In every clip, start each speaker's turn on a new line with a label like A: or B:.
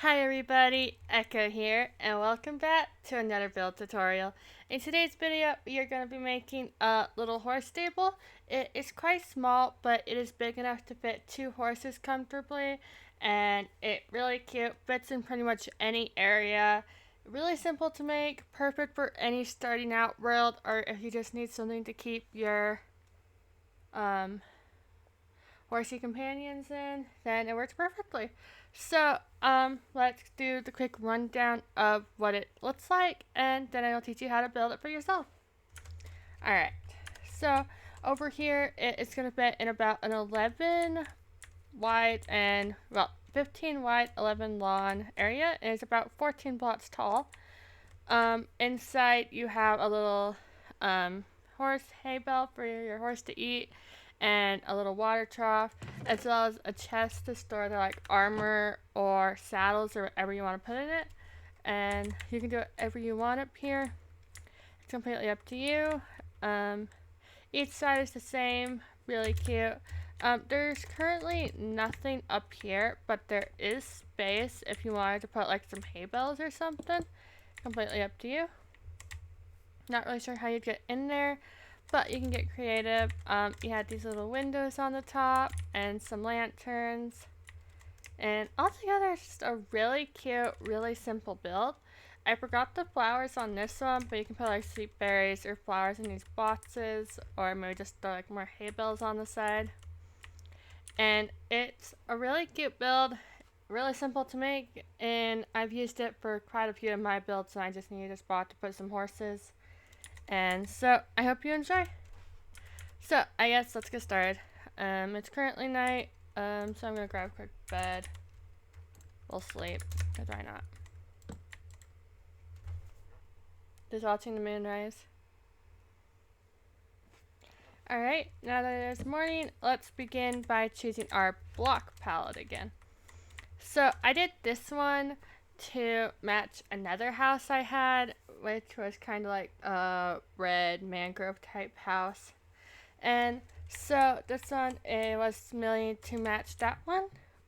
A: Hi everybody, Echo here, and welcome back to another build tutorial. In today's video, we are going to be making a little horse stable. It is quite small, but it is big enough to fit 2 horses comfortably, and it really cute, fits in pretty much any area. Really simple to make, perfect for any starting out world, or if you just need something to keep your um, horsey companions in, then it works perfectly. So, let's do the quick rundown of what it looks like, and then I'll teach you how to build it for yourself. Alright, so over here, it's going to fit in about an 11 wide and, well, 15 wide, 11 long area, and it's about 14 blocks tall. Inside, you have a little horse hay bale for your horse to eat, and a little water trough, as well as a chest to store their like armor or saddles or whatever you want to put in it. And you can do whatever you want up here. It's completely up to you. Each side is the same, really cute. There's currently nothing up here, but there is space if you wanted to put like some hay bales or something. Completely up to you. Not really sure how you'd get in there, but you can get creative. You had these little windows on the top and some lanterns. And altogether, it's just a really cute, really simple build. I forgot the flowers on this one, but you can put like sweet berries or flowers in these boxes, or maybe just throw like more hay bales on the side. And it's a really cute build, really simple to make, and I've used it for quite a few of my builds, and I just needed a spot to put some horses. And so I hope you enjoy. So I guess let's get started. It's currently night, so I'm gonna grab a quick bed. We'll sleep, because why not? Just watching the moon rise. Alright, now that it is morning, let's begin by choosing our block palette again. So I did this one to match another house I had, which was kind of like a red mangrove type house. And so this one, it was milling to match that one,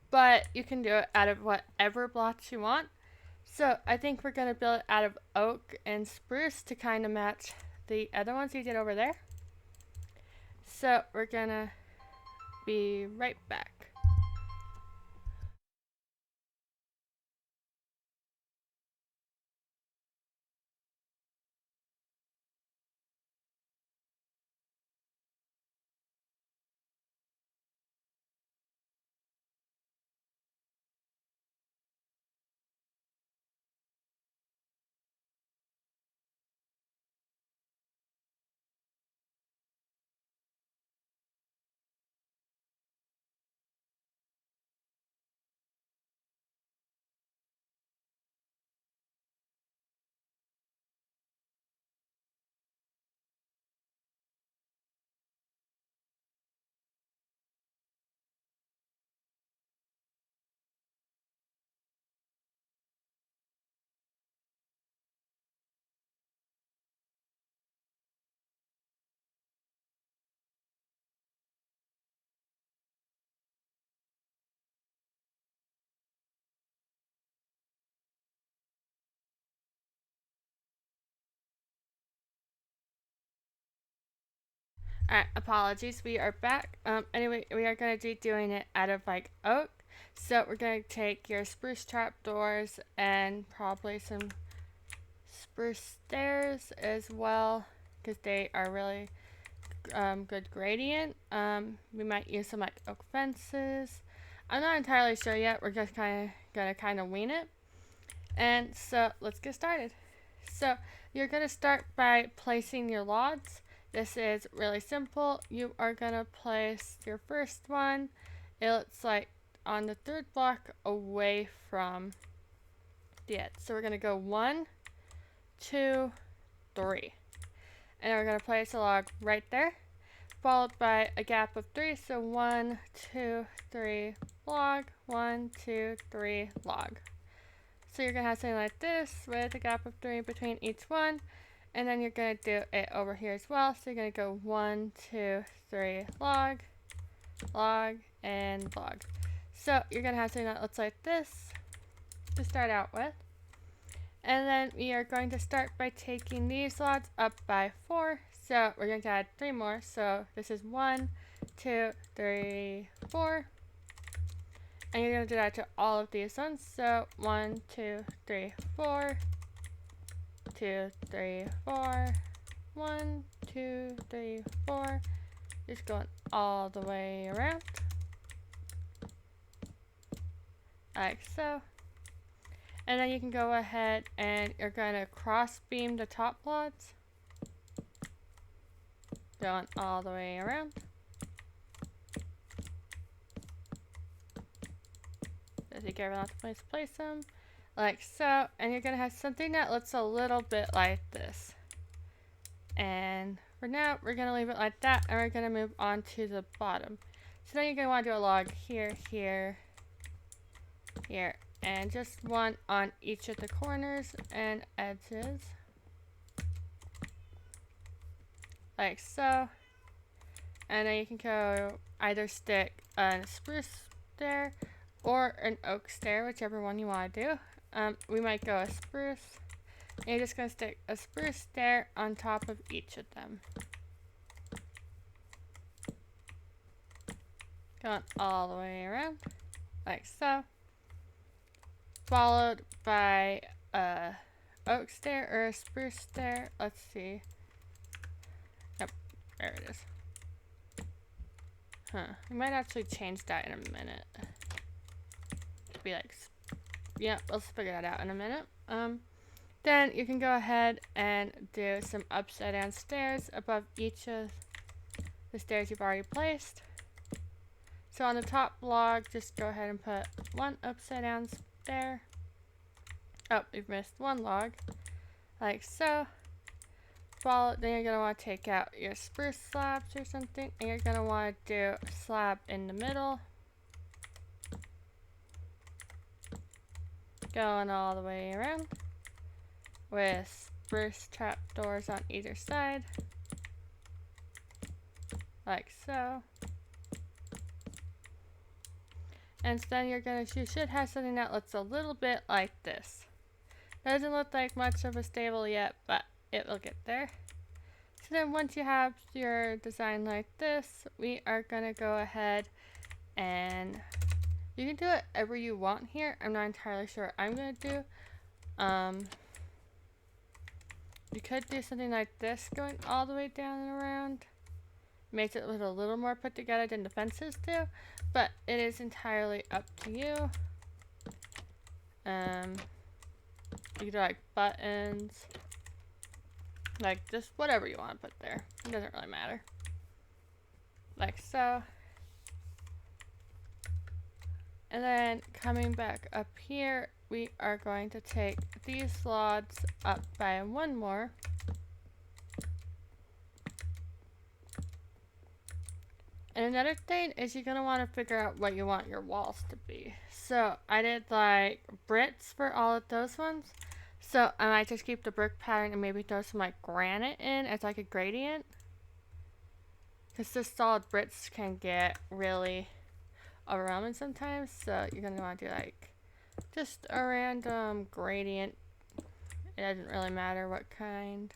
A: but you can do it out of whatever blocks you want. So I think we're gonna build it out of oak and spruce to kind of match the other ones you did over there. So we're gonna be right back. Alright, apologies, we are back. Anyway, we are gonna be doing it out of like oak. So we're gonna take your spruce trapdoors and probably some spruce stairs as well, because they are really good gradient. We might use some like oak fences. I'm not entirely sure yet. We're just gonna kind of wing it. And so let's get started. So you're gonna start by placing your logs. This is really simple. You are gonna place your first one. It looks like on the third block away from the edge. So we're gonna go 1, 2, 3. And we're gonna place a log right there, followed by a gap of 3. So 1, 2, 3 log, 1, 2, 3 log. So you're gonna have something like this with a gap of 3 between each one. And then you're gonna do it over here as well. So you're gonna go 1, 2, 3 log, log, and log. So you're gonna have something that looks like this. to start out with. And then we are going to start by taking these slots up by 4. So we're going to add 3 more. So this is 1, 2, 3, 4. And you're going to do that to all of these ones. So 1, 2, 3, 4. 2, 3, 4. 1, 2, 3, 4. Just going all the way around. Like so. And then you can go ahead and you're going to cross beam the top slots. Going all the way around. Just be careful not to place them. Like so. And you're going to have something that looks a little bit like this. And for now, we're going to leave it like that. And we're going to move on to the bottom. So then you're going to want to do a log here, here, here. And just one on each of the corners and edges. Like so. And then you can go either stick a spruce stair or an oak stair, whichever one you want to do. We might go a spruce. And you're just going to stick a spruce stair on top of each of them. Going all the way around. Like so. Followed by a oak stair or a spruce stair. Let's see. Yep, there it is. We might actually change that in a minute. Be like, yeah, let's figure that out in a minute. Then you can go ahead and do some upside down stairs above each of the stairs you've already placed. So on the top log, just go ahead and put one upside down stair. Oh, you've missed one log. Like so. Then you're going to want to take out your spruce slabs or something. And you're going to want to do a slab in the middle. Going all the way around. With spruce trapdoors on either side. Like so. And so then you should have something that looks a little bit like this. Doesn't look like much of a stable yet, but it will get there. So then once you have your design like this, we are going to go ahead and you can do whatever you want here. I'm not entirely sure what I'm going to do. You could do something like this going all the way down and around. Makes it look a little more put together than the fences do, but it is entirely up to you. You can do like buttons, like just whatever you want to put there. It doesn't really matter. Like so. And then coming back up here, we are going to take these slots up by one more. And another thing is you're going to want to figure out what you want your walls to be. So I did like bricks for all of those ones. So I might just keep the brick pattern and maybe throw some like granite in as like a gradient. Because the solid bricks can get really overwhelming sometimes. So you're going to want to do like just a random gradient. It doesn't really matter what kind.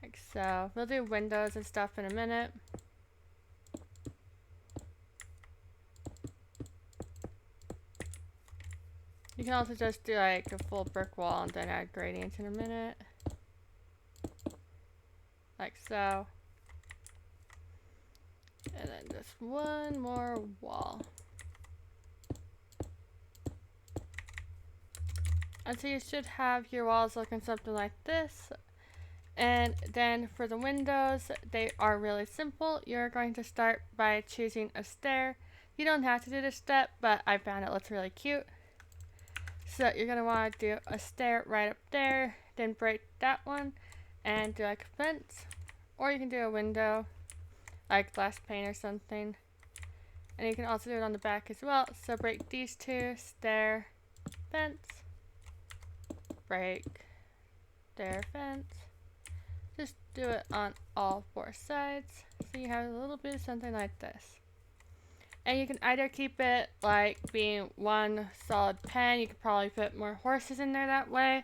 A: Like so. We'll do windows and stuff in a minute. You can also just do like a full brick wall and then add gradients in a minute. Like so. And then just one more wall. And so you should have your walls looking something like this. And then for the windows, they are really simple. You're going to start by choosing a stair. You don't have to do this step, but I found it looks really cute. So you're going to want to do a stair right up there, then break that one, and do like a fence. Or you can do a window, like glass pane or something. And you can also do it on the back as well. So break these two, stair, fence, break, stair, fence. Just do it on all 4 sides. So you have a little bit of something like this. And you can either keep it like being one solid pen, you could probably put more horses in there that way,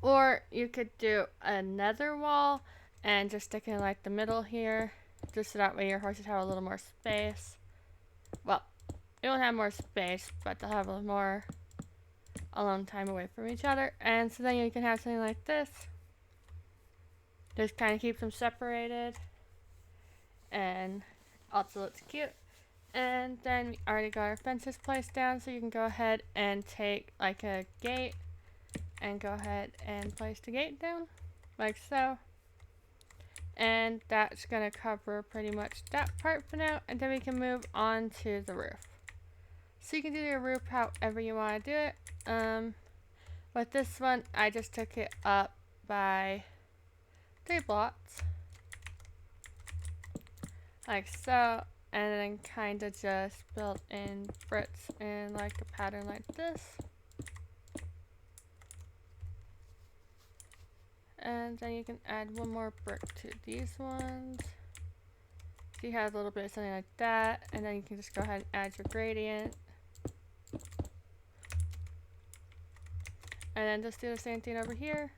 A: or you could do another wall and just stick in like the middle here, just so that way your horses have a little more space. Well, they won't have more space, but they'll have a little more alone time away from each other. And so then you can have something like this. Just kind of keeps them separated, and also looks cute. And then we already got our fences placed down, so you can go ahead and take like a gate and go ahead and place the gate down like so. And that's gonna cover pretty much that part for now, and then we can move on to the roof. So you can do your roof however you want to do it. With this one, I just took it up by 3 blocks like so, and then kind of just built in bricks in like a pattern like this. And then you can add one more brick to these ones. So you have a little bit of something like that, and then you can just go ahead and add your gradient. And then just do the same thing over here.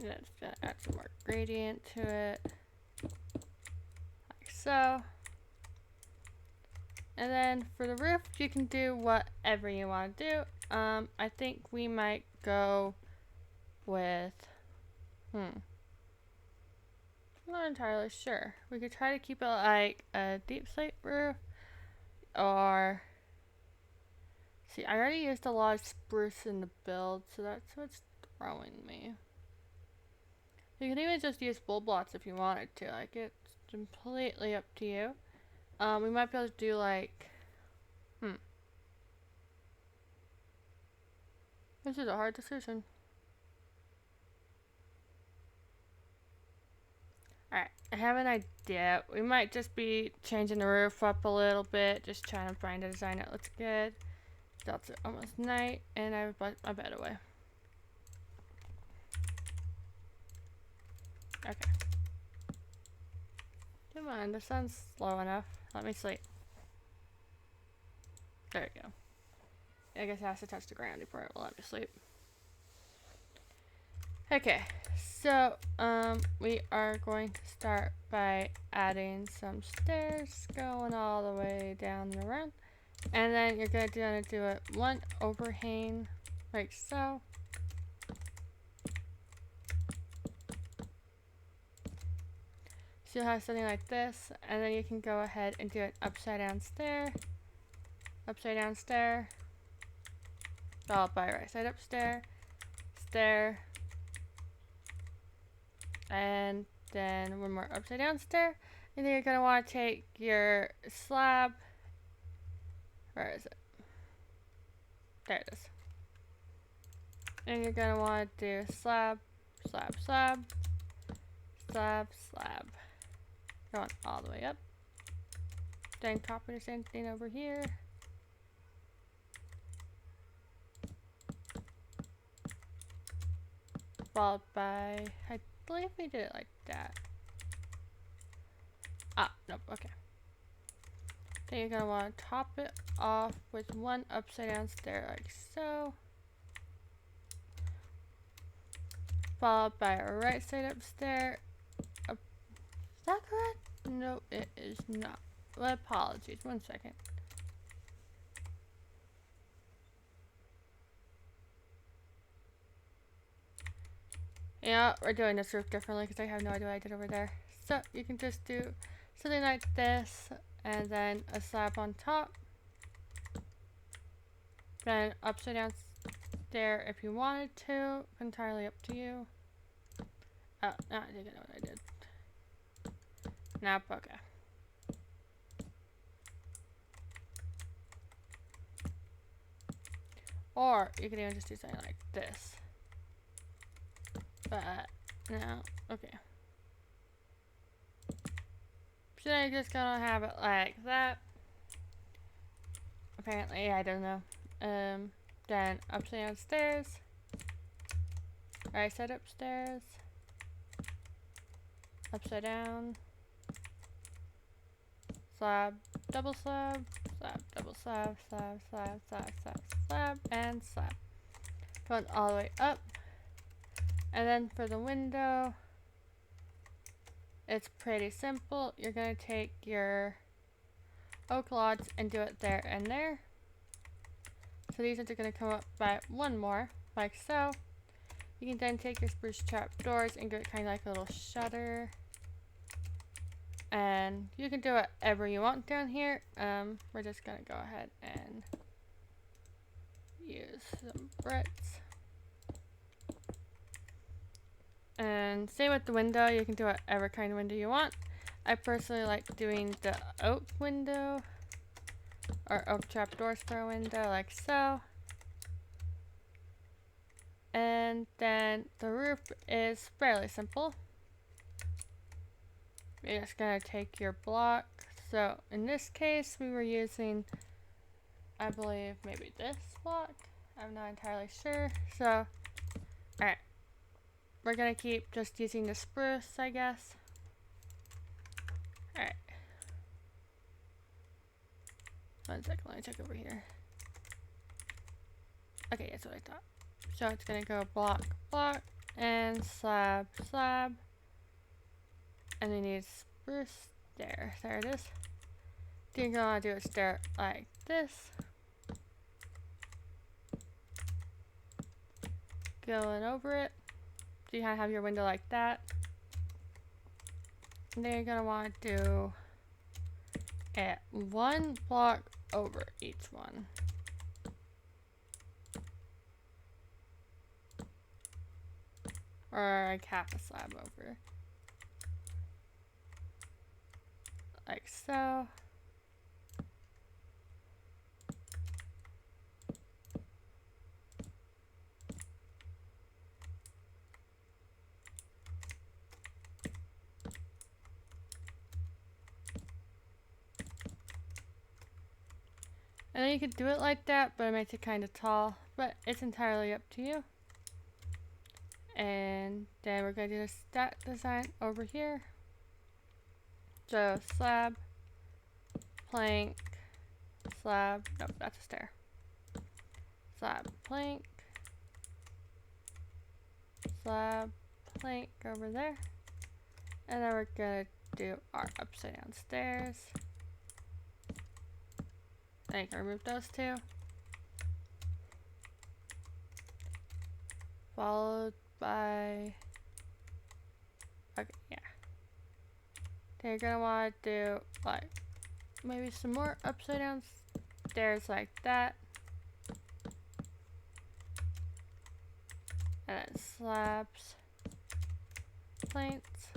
A: And then just gonna add some more gradient to it, like so. And then for the roof, you can do whatever you want to do. I think we might go with, I'm not entirely sure. We could try to keep it like a deep slate roof, or, see, I already used a lot of spruce in the build, so that's what's throwing me. You can even just use bull blocks if you wanted to, like it's completely up to you. We might be able to do like, this is a hard decision. Alright, I have an idea. We might just be changing the roof up a little bit, just trying to find a design that looks good. It's almost night, and I put my bed away. Okay. Come on, the sun's low enough. Let me sleep. There we go. I guess it has to touch the ground before it will let me sleep. Okay, so we are going to start by adding some stairs going all the way down the run, and then you're gonna do it one overhang like so. So you'll have something like this, and then you can go ahead and do an upside down stair, followed by right side up stair, stair, and then one more upside down stair. And then you're going to want to take your slab, where is it? There it is. And you're going to want to do slab, slab, slab, slab, slab, going all the way up. Then copy the same thing over here. Followed by, I believe we did it like that. Ah, nope, okay. Then you're gonna want to top it off with one upside down stair like so. Followed by a right side up stair. Is that correct? No, it is not. Well, apologies, 1 second. Yeah, we're doing this roof differently because I have no idea what I did over there. So you can just do something like this, and then a slab on top. Then upside down stair if you wanted to. Entirely up to you. Oh, no, I didn't know what I did. Nope, okay. Or you can even just do something like this. But no, okay. So then you're just gonna have it like that. Apparently, I don't know. Then upside down stairs. Right side upstairs. Upside down. Slab, double slab, slab, double slab, slab, slab, slab, slab, slab, and slab. Going all the way up. And then for the window, it's pretty simple. You're going to take your oak logs and do it there and there. So these are going to come up by one more, like so. You can then take your spruce trap doors and get kind of like a little shutter. And you can do whatever you want down here. We're just going to go ahead and use some bricks. And same with the window, you can do whatever kind of window you want. I personally like doing the oak window or oak trapdoors for a window, like so. And then the roof is fairly simple. You're just gonna take your block. So in this case, we were using, I believe, maybe this block. I'm not entirely sure. So, alright. We're gonna keep just using the spruce, I guess. Alright. 1 second, let me check over here. Okay, that's what I thought. So it's gonna go block, block, and slab, slab. And we need spruce there. There it is. Then you're gonna do a stair like this. Going over it. So you have your window like that. And then you're gonna want to do it 1 block over each one. Or like half a slab over. Like so. And then you could do it like that, but it makes it kind of tall. But it's entirely up to you. And then we're going to do the stat design over here. So slab, plank, slab, nope, that's a stair. Slab, plank, slab, plank over there. And then we're going to do our upside down stairs. Then you can remove those two. Followed by, okay, yeah. Then you're gonna want to do like maybe some more upside down stairs like that. And then slabs, planks.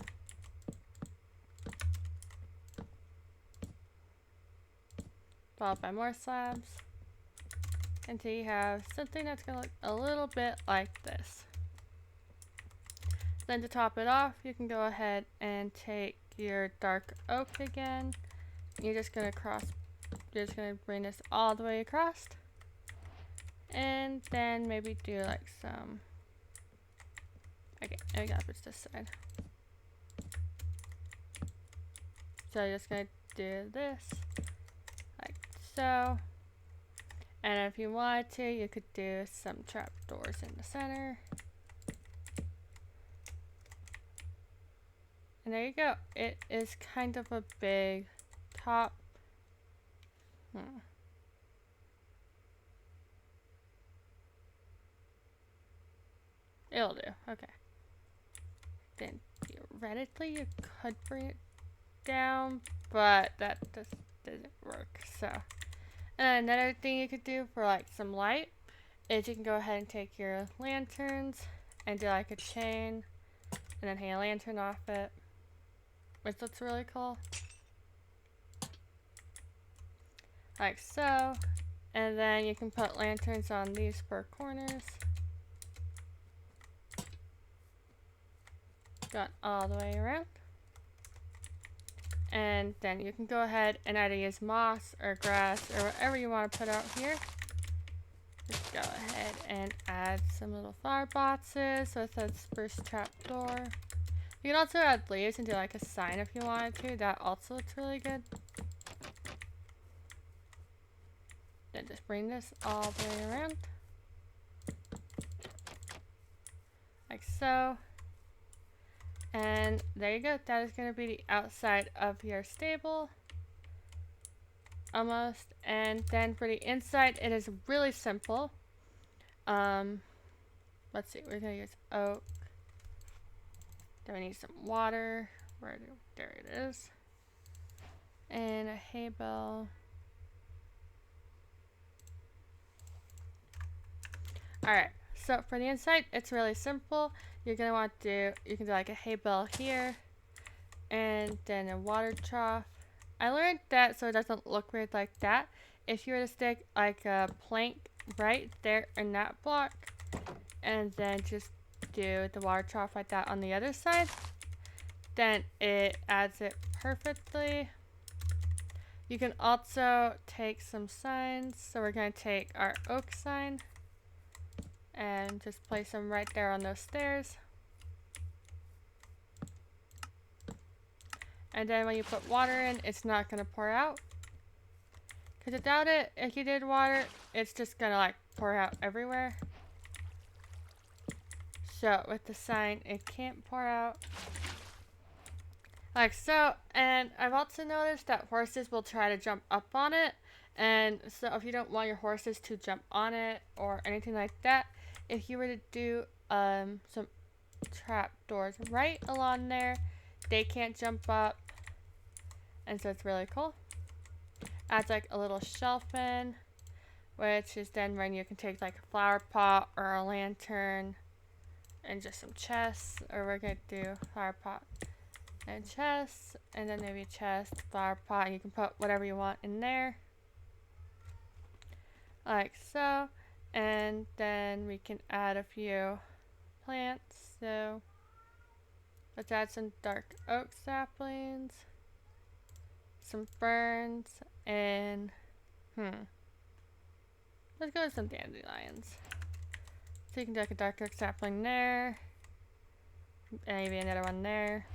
A: Followed by more slabs. Until you have something that's gonna look a little bit like this. Then to top it off, you can go ahead and take your dark oak again. You're just gonna bring this all the way across. And then maybe do like some, okay, now we gotta push this side. So you're just gonna do this, like so. And if you wanted to, you could do some trapdoors in the center. And there you go. It is kind of a big top. It'll do. Okay. Then theoretically you could bring it down, but that just doesn't work. So, and another thing you could do for like some light is you can go ahead and take your lanterns and do like a chain, and then hang a lantern off it, which looks really cool. Like so. And then you can put lanterns on these 4 corners. Got all the way around. And then you can go ahead and either use moss or grass or whatever you want to put out here. Just go ahead and add some little flower boxes with a spruce trapdoor. You can also add leaves and do like a sign if you wanted to. That also looks really good. Then just bring this all the way around. Like so. And there you go. That is going to be the outside of your stable. Almost. And then for the inside, it is really simple. Let's see. We're going to use oak. Then we need some water. There it is. And a hay bale. Alright. So for the inside, it's really simple. You're going to want to do, you can do like a hay bale here. And then a water trough. I learned that so it doesn't look weird like that. If you were to stick like a plank right there in that block, and then just do the water trough like that on the other side, then it adds it perfectly. You can also take some signs. So we're going to take our oak sign and just place them right there on those stairs. And then when you put water in, it's not going to pour out. Because without it, if you did water, it's just going to like pour out everywhere. So with the sign, it can't pour out. Like so. And I've also noticed that horses will try to jump up on it. And so if you don't want your horses to jump on it or anything like that, if you were to do some trap doors right along there, they can't jump up, and so it's really cool. Adds like a little shelf in, which is then when you can take like a flower pot or a lantern and just some chests, or we're gonna do flower pot and chests, and then maybe chest, flower pot, and you can put whatever you want in there. Like so. And then we can add a few plants, so let's add some dark oak saplings, some ferns, and let's go with some dandelions. So you can do like a dark oak sapling there, maybe another one there,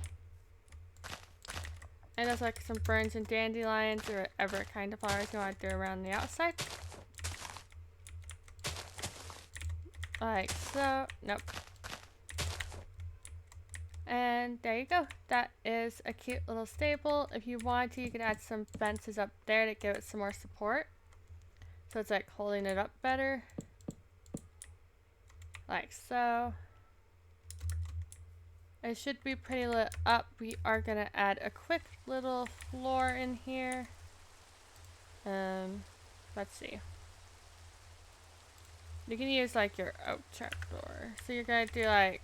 A: and there's like some ferns and dandelions or whatever kind of flowers you want to do around the outside. Like so. Nope. And there you go. That is a cute little stable. If you want to, you could add some fences up there to give it some more support. So it's like holding it up better. Like so. It should be pretty lit up. We are going to add a quick little floor in here. Let's see. You can use like your oak trapdoor. So you're going to do like,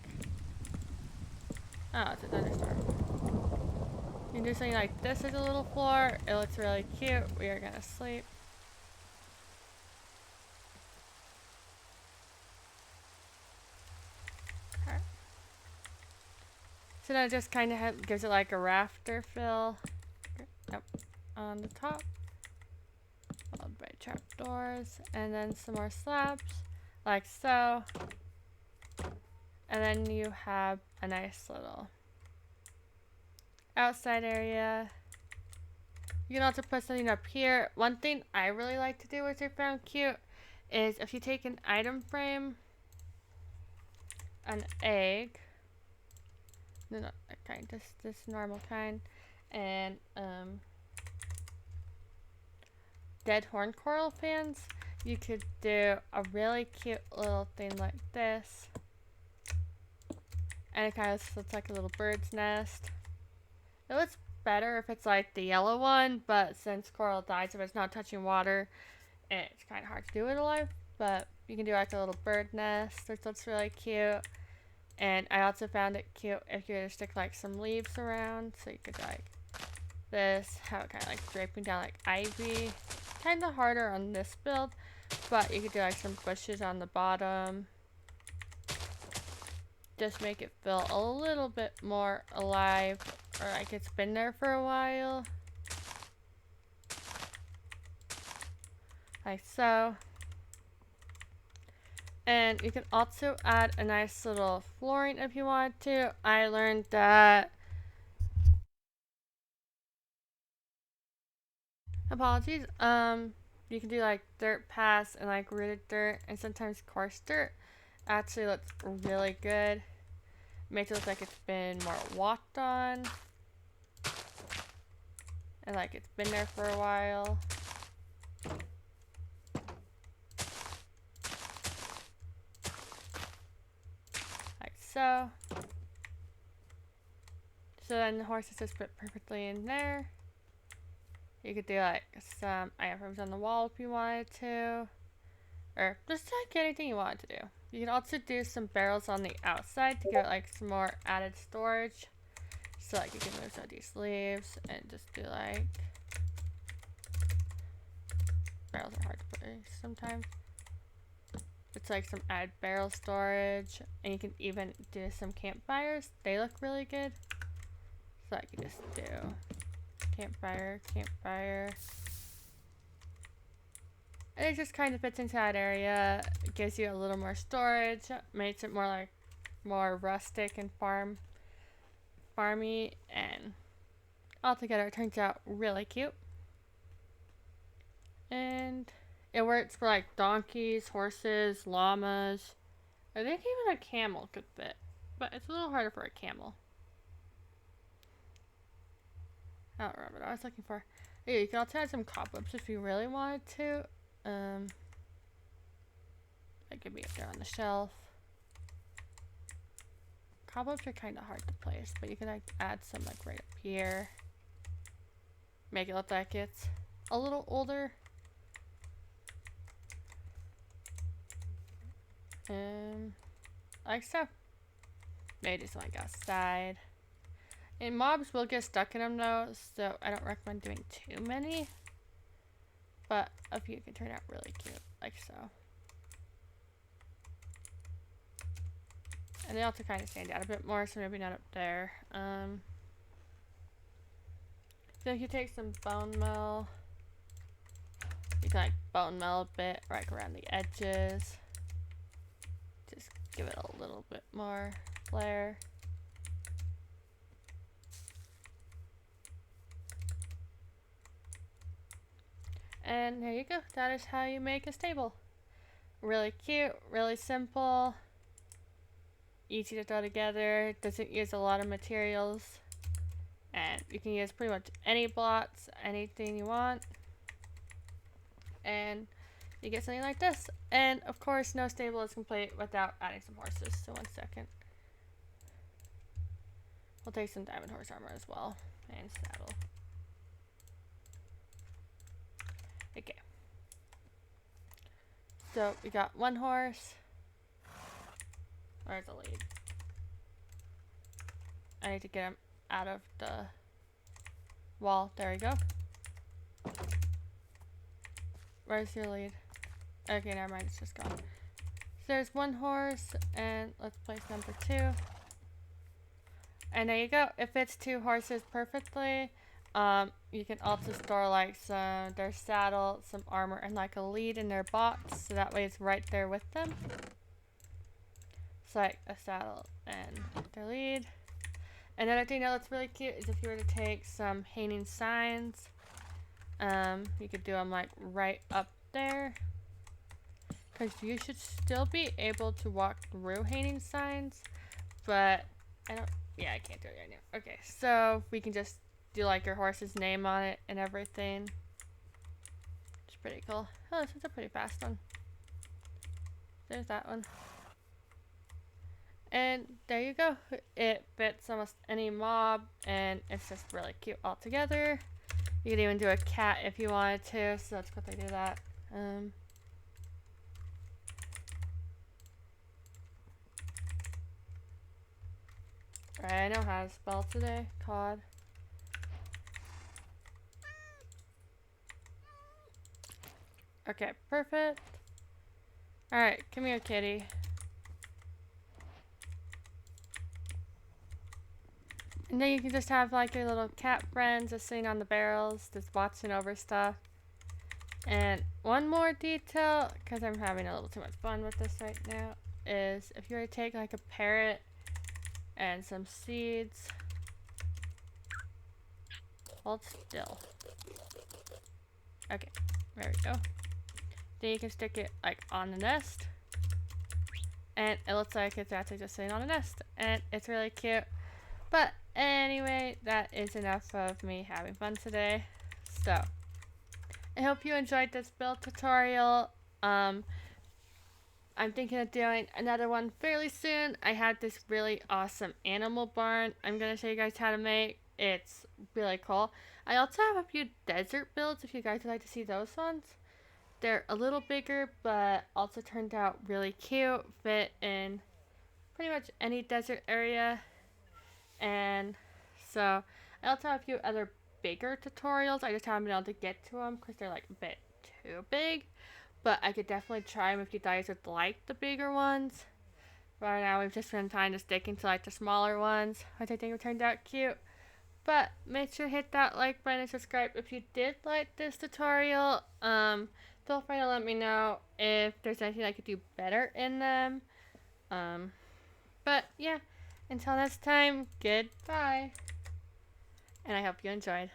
A: oh, it's a thunderstorm. You can do something like this as a little floor. It looks really cute. We are going to sleep. Okay. So that just kind of gives it like a rafter fill. Yep. On the top. Followed by trapdoors. And then some more slabs. Like so. And then you have a nice little outside area. You can also put something up here. One thing I really like to do, which I found cute, is if you take an item frame, an egg, no, not that kind, this normal kind, and dead horn coral fans, you could do a really cute little thing like this. And it kind of looks like a little bird's nest. It looks better if it's like the yellow one, but since coral dies if it's not touching water, it's kind of hard to do it alive. But you can do like a little bird nest, which looks really cute. And I also found it cute if you were to stick like some leaves around, so you could like this, have it kind of like draping down like ivy. Kind of harder on this build, but you could do like some bushes on the bottom. Just make it feel a little bit more alive, or like it's been there for a while. Like so. And you can also add a nice little flooring if you want to. I learned that, apologies, you can do like dirt paths and like rooted dirt and sometimes coarse dirt. Actually looks really good. Makes it look like it's been more walked on. And like it's been there for a while. Like so. So then the horses just fit perfectly in there. You could do like some items on the wall if you wanted to. Or just like anything you wanted to do. You can also do some barrels on the outside to give it like some more added storage. So like you can move some of these leaves and just do like, barrels are hard to place sometimes. It's like some added barrel storage, and you can even do some campfires. They look really good. So I can just do campfire, campfire. And it just kind of fits into that area. It gives you a little more storage, makes it more like more rustic and farmy, and altogether it turns out really cute. And it works for like donkeys, horses, llamas. I think even a camel could fit, but it's a little harder for a camel. I don't remember what I was looking for. Yeah, you can also add some cobwebs if you really wanted to. That could be up there on the shelf. Cobwebs are kind of hard to place, but you can like add some like right up here. Make it look like it's a little older. Like so. Maybe just like outside. And mobs will get stuck in them though, so I don't recommend doing too many. But a few can turn out really cute, like so. And they also kind of stand out a bit more, so maybe not up there. So if you take some bone meal, you can like bone meal a bit, right around the edges. Just give it a little bit more flair. And there you go. That is how you make a stable. Really cute, really simple, easy to throw together, doesn't use a lot of materials, and you can use pretty much any blocks, anything you want, and you get something like this. And of course, no stable is complete without adding some horses. So 1 second. We'll take some diamond horse armor as well, and saddle. Okay. So we got one horse. Where's the lead? I need to get him out of the wall. There we go. Where's your lead? Okay, never mind. It's just gone. So there's one horse, and let's place number 2. And there you go. It fits 2 horses perfectly. You can also store like their saddle, some armor, and like a lead in their box, so that way it's right there with them. It's like a saddle and their lead. Another thing that looks really cute is if you were to take some hanging signs, you could do them like right up there, because you should still be able to walk through hanging signs, but I can't do it right now. Okay, so we can just do like your horse's name on it and everything. It's pretty cool. Oh, this is a pretty fast one. There's that one. And there you go. It fits almost any mob, and it's just really cute all together. You could even do a cat if you wanted to, so that's what they do that. I know how to spell today. COD. Okay, perfect. Alright, come here, kitty. And then you can just have like your little cat friends just sitting on the barrels, just watching over stuff. And one more detail, because I'm having a little too much fun with this right now, is if you were to take like a parrot and some seeds, hold still. Okay, there we go. Then you can stick it like on the nest, and it looks like it's actually just sitting on a nest, and it's really cute. But anyway, that is enough of me having fun today. So, I hope you enjoyed this build tutorial. I'm thinking of doing another one fairly soon. I have this really awesome animal barn I'm going to show you guys how to make. It's really cool. I also have a few desert builds if you guys would like to see those ones. They're a little bigger, but also turned out really cute, fit in pretty much any desert area. And so I also have a few other bigger tutorials. I just haven't been able to get to them because they're like a bit too big. But I could definitely try them if you guys would like the bigger ones. Right now we've just been trying to stick into like the smaller ones, which I think have turned out cute. But make sure to hit that like button and subscribe if you did like this tutorial. Feel free to let me know if there's anything I could do better in them. But yeah, until next time, goodbye. And I hope you enjoyed.